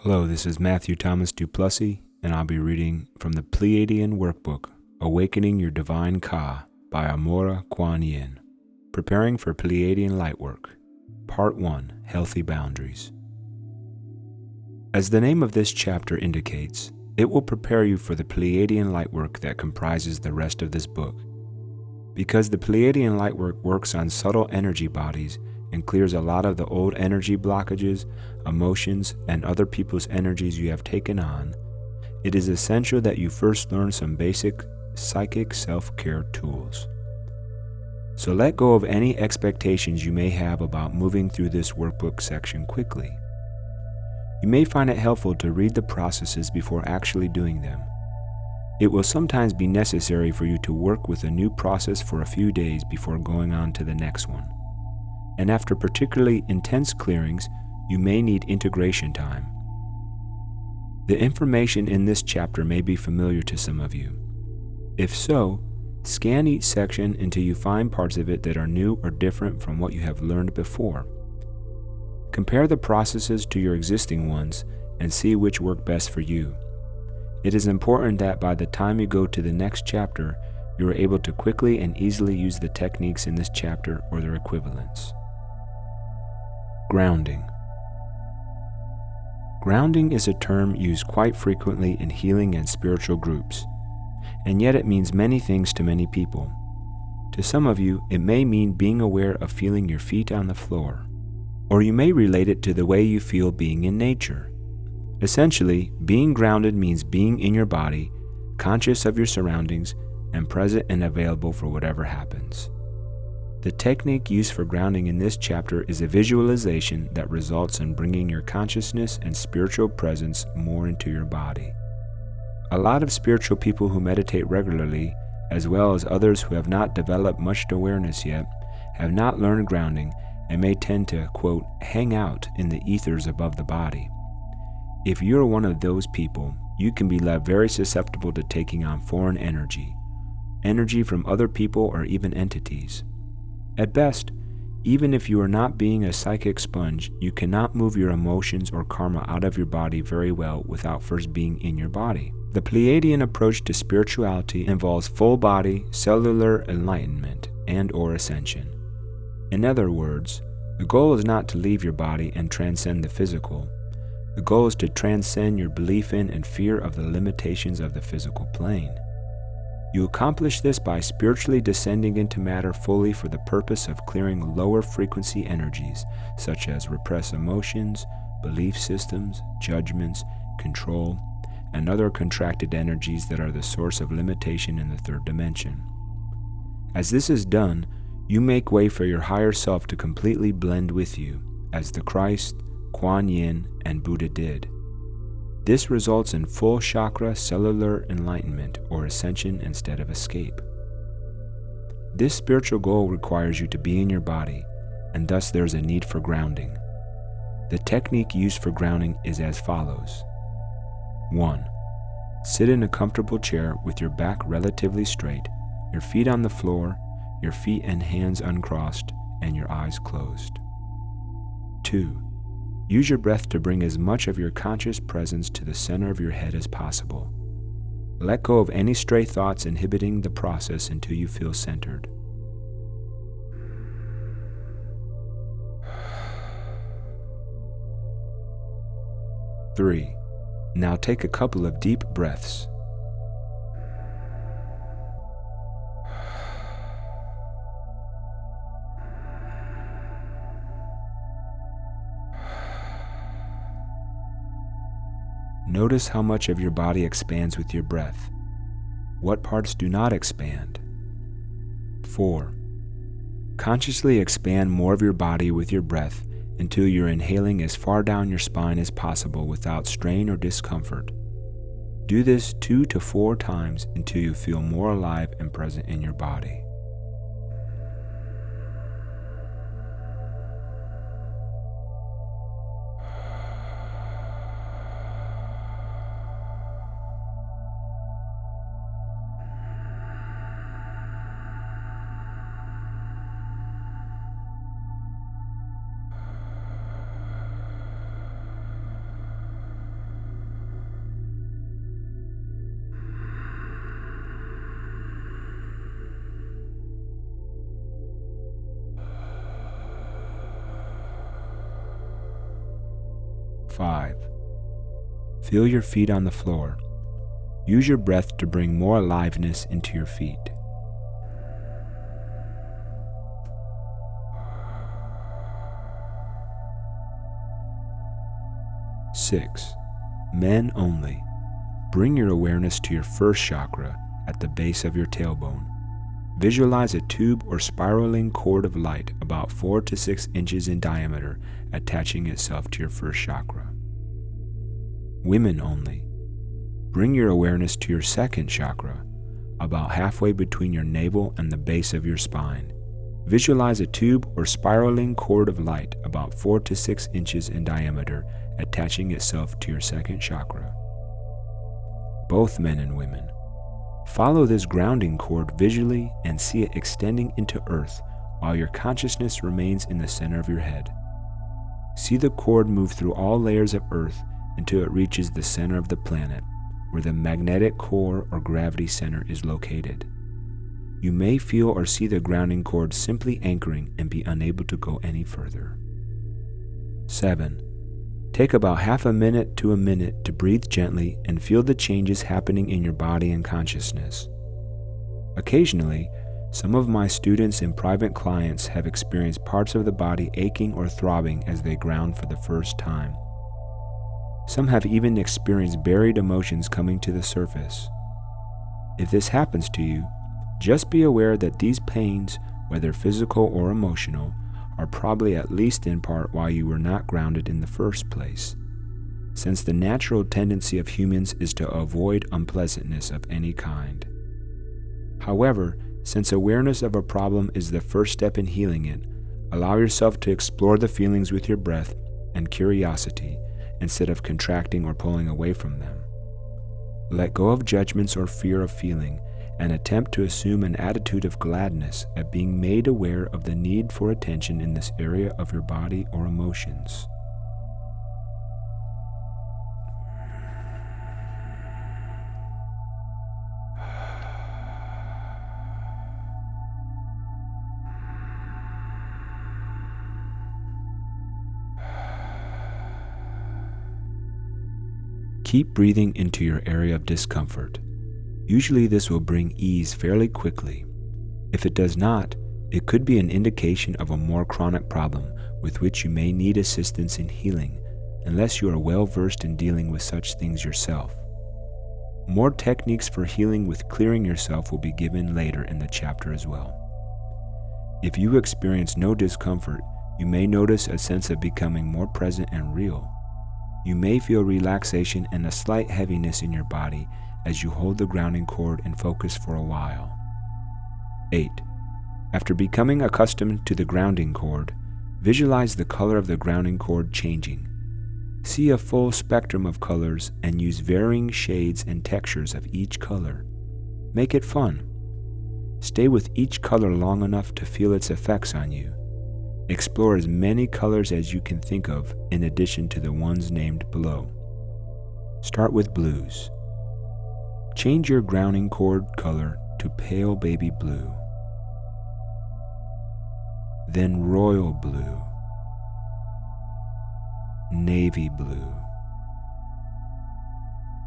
Hello, this is Matthew Thomas Duplessie, and I'll be reading from the Pleiadian Workbook, Awakening Your Divine Ka by Amorah, Quan. Preparing for Pleiadian Lightwork, Part 1, Healthy Boundaries. As the name of this chapter indicates, it will prepare you for the Pleiadian Lightwork that comprises the rest of this book. Because the Pleiadian Lightwork works on subtle energy bodies and clears a lot of the old energy blockages, emotions, and other people's energies you have taken on, it is essential that you first learn some basic psychic self-care tools. So let go of any expectations you may have about moving through this workbook section quickly. You may find it helpful to read the processes before actually doing them. It will sometimes be necessary for you to work with a new process for a few days before going on to the next one. And after particularly intense clearings, you may need integration time. The information in this chapter may be familiar to some of you. If so, scan each section until you find parts of it that are new or different from what you have learned before. Compare the processes to your existing ones and see which work best for you. It is important that by the time you go to the next chapter, you are able to quickly and easily use the techniques in this chapter or their equivalents. Grounding. Grounding is a term used quite frequently in healing and spiritual groups, and yet it means many things to many people. To some of you, it may mean being aware of feeling your feet on the floor, or you may relate it to the way you feel being in nature. Essentially, being grounded means being in your body, conscious of your surroundings, and present and available for whatever happens. The technique used for grounding in this chapter is a visualization that results in bringing your consciousness and spiritual presence more into your body. A lot of spiritual people who meditate regularly, as well as others who have not developed much awareness yet, have not learned grounding and may tend to, quote, hang out in the ethers above the body. If you're one of those people, you can be left very susceptible to taking on foreign energy from other people or even entities. At best, even if you are not being a psychic sponge, you cannot move your emotions or karma out of your body very well without first being in your body. The Pleiadian approach to spirituality involves full body, cellular enlightenment, and/or ascension. In other words, the goal is not to leave your body and transcend the physical. The goal is to transcend your belief in and fear of the limitations of the physical plane. You accomplish this by spiritually descending into matter fully for the purpose of clearing lower frequency energies, such as repressed emotions, belief systems, judgments, control, and other contracted energies that are the source of limitation in the third dimension. As this is done, you make way for your higher self to completely blend with you, as the Christ, Quan, and Buddha did. This results in full chakra cellular enlightenment or ascension instead of escape. This spiritual goal requires you to be in your body, and thus there is a need for grounding. The technique used for grounding is as follows. 1. Sit in a comfortable chair with your back relatively straight, your feet on the floor, your feet and hands uncrossed, and your eyes closed. 2. Use your breath to bring as much of your conscious presence to the center of your head as possible. Let go of any stray thoughts inhibiting the process until you feel centered. 3. Now take a couple of deep breaths. Notice how much of your body expands with your breath. What parts do not expand? 4. Consciously expand more of your body with your breath until you're inhaling as far down your spine as possible without strain or discomfort. Do this 2 to 4 times until you feel more alive and present in your body. 5. Feel your feet on the floor. Use your breath to bring more aliveness into your feet. 6. Men only. Bring your awareness to your first chakra at the base of your tailbone. Visualize a tube or spiraling cord of light about 4 to 6 inches in diameter attaching itself to your first chakra. Women only. Bring your awareness to your second chakra, about halfway between your navel and the base of your spine. Visualize a tube or spiraling cord of light about 4 to 6 inches in diameter attaching itself to your second chakra. Both men and women. Follow this grounding cord visually and see it extending into earth while your consciousness remains in the center of your head. See the cord move through all layers of earth until it reaches the center of the planet, where the magnetic core or gravity center is located. You may feel or see the grounding cord simply anchoring and be unable to go any further. 7. Take about half a minute to a minute to breathe gently and feel the changes happening in your body and consciousness. Occasionally, some of my students and private clients have experienced parts of the body aching or throbbing as they ground for the first time. Some have even experienced buried emotions coming to the surface. If this happens to you, just be aware that these pains, whether physical or emotional, are probably at least in part why you were not grounded in the first place, since the natural tendency of humans is to avoid unpleasantness of any kind. However, since awareness of a problem is the first step in healing it, allow yourself to explore the feelings with your breath and curiosity instead of contracting or pulling away from them. Let go of judgments or fear of feeling and attempt to assume an attitude of gladness at being made aware of the need for attention in this area of your body or emotions. Keep breathing into your area of discomfort. Usually this will bring ease fairly quickly. If it does not, it could be an indication of a more chronic problem with which you may need assistance in healing, unless you are well versed in dealing with such things yourself. More techniques for healing with clearing yourself will be given later in the chapter as well. If you experience no discomfort, you may notice a sense of becoming more present and real. You may feel relaxation and a slight heaviness in your body as you hold the grounding cord and focus for a while. 8. After becoming accustomed to the grounding cord, visualize the color of the grounding cord changing. See a full spectrum of colors and use varying shades and textures of each color. Make it fun. Stay with each color long enough to feel its effects on you. Explore as many colors as you can think of in addition to the ones named below. Start with blues. Change your grounding cord color to pale baby blue, then royal blue, navy blue,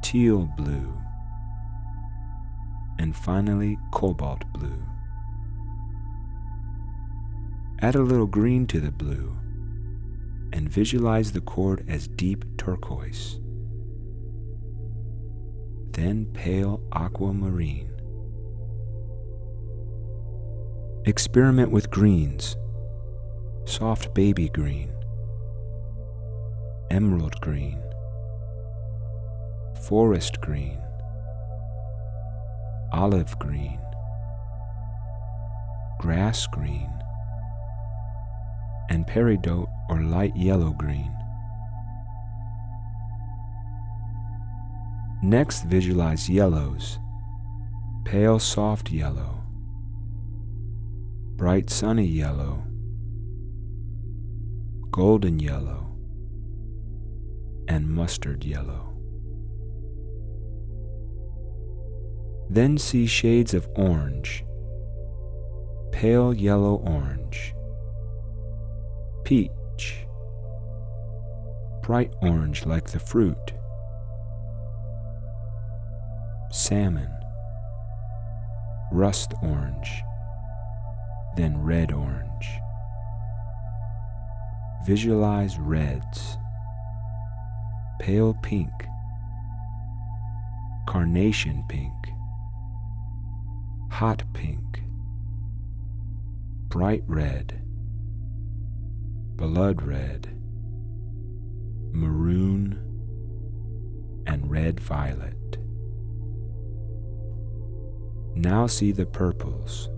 teal blue, and finally cobalt blue. Add a little green to the blue and visualize the cord as deep turquoise, then pale aquamarine. Experiment with greens: soft baby green, emerald green, forest green, olive green, grass green, and peridot or light yellow green. Next, visualize yellows: pale soft yellow, bright sunny yellow, golden yellow, and mustard yellow. Then see shades of orange: pale yellow orange, peach, bright orange like the fruit, salmon, rust orange, then red orange. Visualize reds, pale pink, carnation pink, hot pink, bright red, blood red, maroon, and red violet. Now see the purples: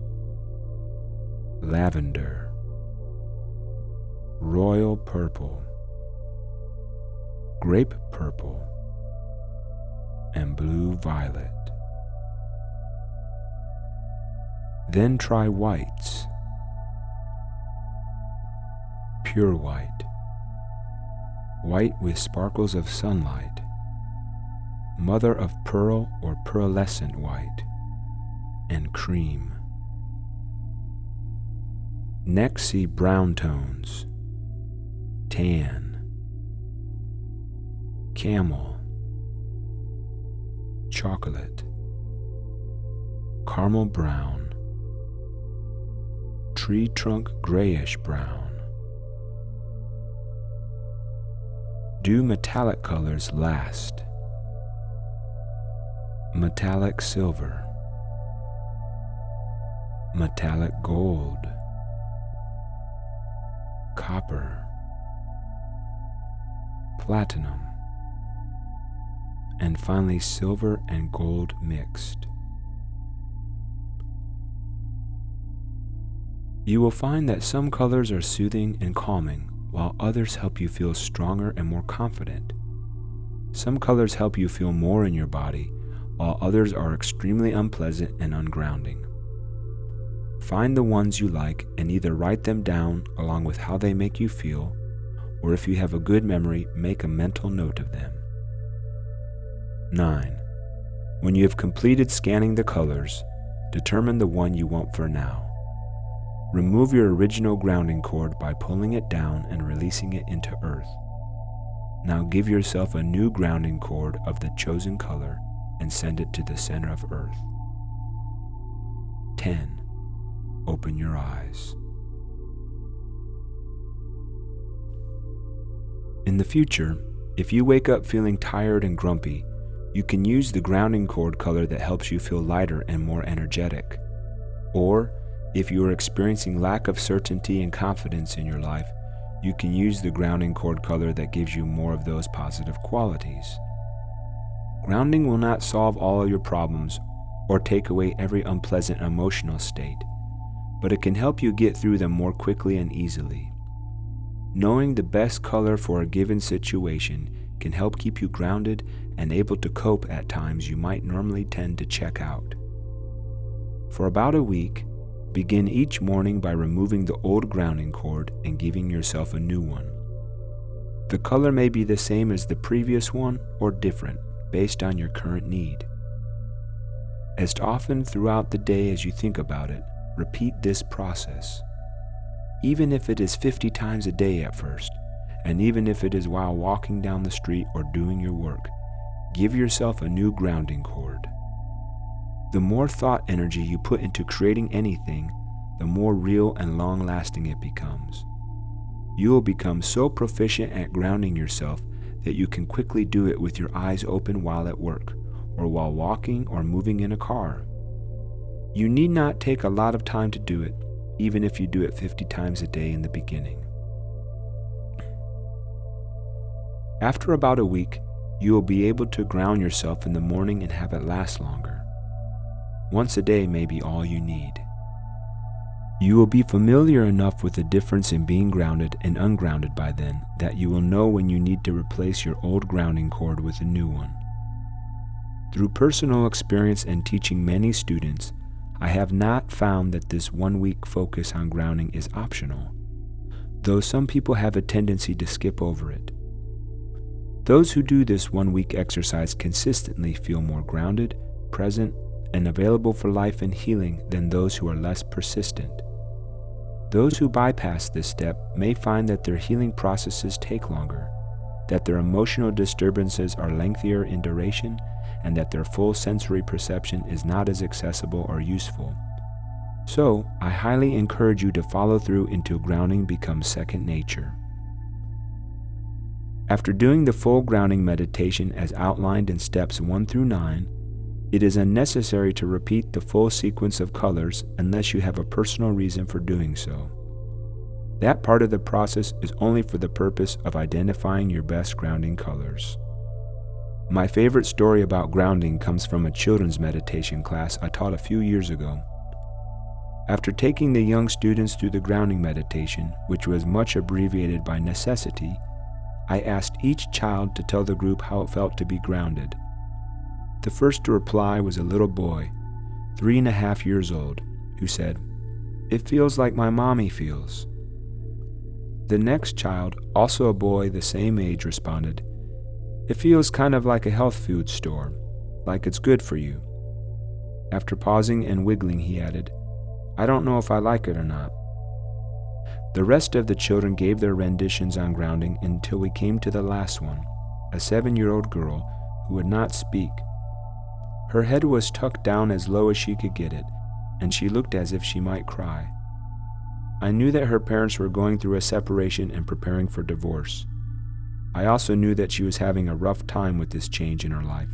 lavender, royal purple, grape purple, and blue violet. Then try whites: pure white, white with sparkles of sunlight, mother of pearl or pearlescent white, and cream. Next see brown tones: tan, camel, chocolate, caramel brown, tree trunk grayish brown. Do metallic colors last: metallic silver, metallic gold, copper, platinum, and finally silver and gold mixed. You will find that some colors are soothing and calming, while others help you feel stronger and more confident. Some colors help you feel more in your body, while others are extremely unpleasant and ungrounding. Find the ones you like and either write them down along with how they make you feel, or if you have a good memory, make a mental note of them. 9. When you have completed scanning the colors, determine the one you want for now. Remove your original grounding cord by pulling it down and releasing it into earth. Now give yourself a new grounding cord of the chosen color and send it to the center of earth. 10. Open your eyes. In the future, if you wake up feeling tired and grumpy, you can use the grounding cord color that helps you feel lighter and more energetic. Or, if you are experiencing lack of certainty and confidence in your life, you can use the grounding cord color that gives you more of those positive qualities. Grounding will not solve all your problems or take away every unpleasant emotional state, but it can help you get through them more quickly and easily. Knowing the best color for a given situation can help keep you grounded and able to cope at times you might normally tend to check out. For about a week, begin each morning by removing the old grounding cord and giving yourself a new one. The color may be the same as the previous one or different based on your current need. As often throughout the day as you think about it, repeat this process. Even if it is 50 times a day at first, and even if it is while walking down the street or doing your work, give yourself a new grounding cord. The more thought energy you put into creating anything, the more real and long-lasting it becomes. You will become so proficient at grounding yourself that you can quickly do it with your eyes open while at work, or while walking or moving in a car. You need not take a lot of time to do it, even if you do it 50 times a day in the beginning. After about a week, you will be able to ground yourself in the morning and have it last longer. Once a day may be all you need. You will be familiar enough with the difference in being grounded and ungrounded by then that you will know when you need to replace your old grounding cord with a new one. Through personal experience and teaching many students, I have not found that this 1 week focus on grounding is optional, though some people have a tendency to skip over it. Those who do this 1 week exercise consistently feel more grounded, present, and available for life and healing than those who are less persistent. Those who bypass this step may find that their healing processes take longer, that their emotional disturbances are lengthier in duration, and that their full sensory perception is not as accessible or useful. So, I highly encourage you to follow through until grounding becomes second nature. After doing the full grounding meditation as outlined in steps 1 through 9, it is unnecessary to repeat the full sequence of colors unless you have a personal reason for doing so. That part of the process is only for the purpose of identifying your best grounding colors. My favorite story about grounding comes from a children's meditation class I taught a few years ago. After taking the young students through the grounding meditation, which was much abbreviated by necessity, I asked each child to tell the group how it felt to be grounded. The first to reply was a little boy, 3.5 years old, who said, "It feels like my mommy feels." The next child, also a boy the same age, responded, "It feels kind of like a health food store, like it's good for you." After pausing and wiggling, he added, "I don't know if I like it or not." The rest of the children gave their renditions on grounding until we came to the last one, a 7-year-old girl who would not speak. Her head was tucked down as low as she could get it, and she looked as if she might cry. I knew that her parents were going through a separation and preparing for divorce. I also knew that she was having a rough time with this change in her life.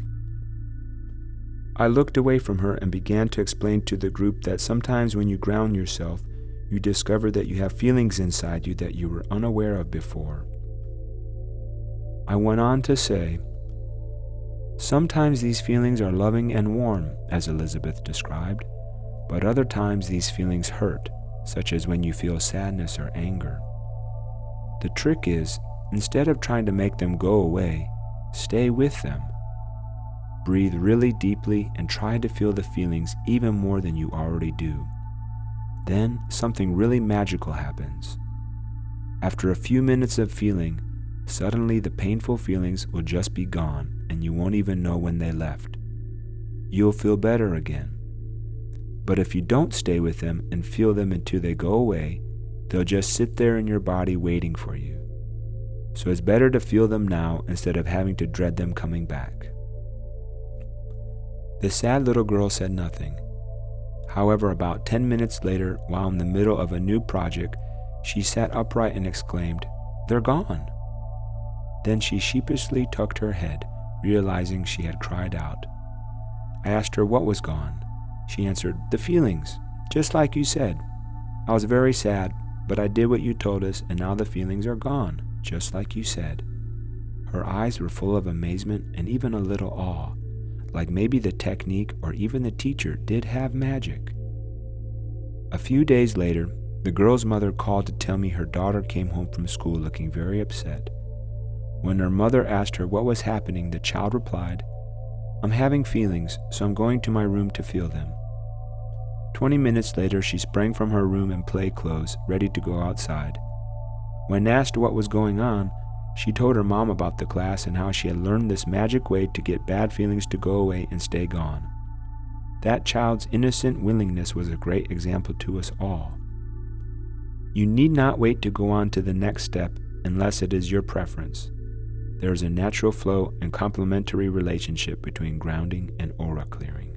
I looked away from her and began to explain to the group that sometimes when you ground yourself, you discover that you have feelings inside you that you were unaware of before. I went on to say, "Sometimes these feelings are loving and warm, as Elizabeth described, but other times these feelings hurt, such as when you feel sadness or anger. The trick is, instead of trying to make them go away, stay with them. Breathe really deeply and try to feel the feelings even more than you already do. Then something really magical happens. After a few minutes of feeling, suddenly the painful feelings will just be gone and you won't even know when they left. You'll feel better again. But if you don't stay with them and feel them until they go away, they'll just sit there in your body waiting for you. So it's better to feel them now instead of having to dread them coming back." The sad little girl said nothing. However, about 10 minutes later, while in the middle of a new project, she sat upright and exclaimed, "They're gone." Then she sheepishly tucked her head, realizing she had cried out. I asked her what was gone. She answered, "The feelings, just like you said. I was very sad, but I did what you told us, and now the feelings are gone, just like you said." Her eyes were full of amazement and even a little awe, like maybe the technique or even the teacher did have magic. A few days later, the girl's mother called to tell me her daughter came home from school looking very upset. When her mother asked her what was happening, the child replied, "I'm having feelings, so I'm going to my room to feel them." 20 minutes later, she sprang from her room in play clothes, ready to go outside. When asked what was going on, she told her mom about the class and how she had learned this magic way to get bad feelings to go away and stay gone. That child's innocent willingness was a great example to us all. You need not wait to go on to the next step unless it is your preference. There is a natural flow and complementary relationship between grounding and aura clearing.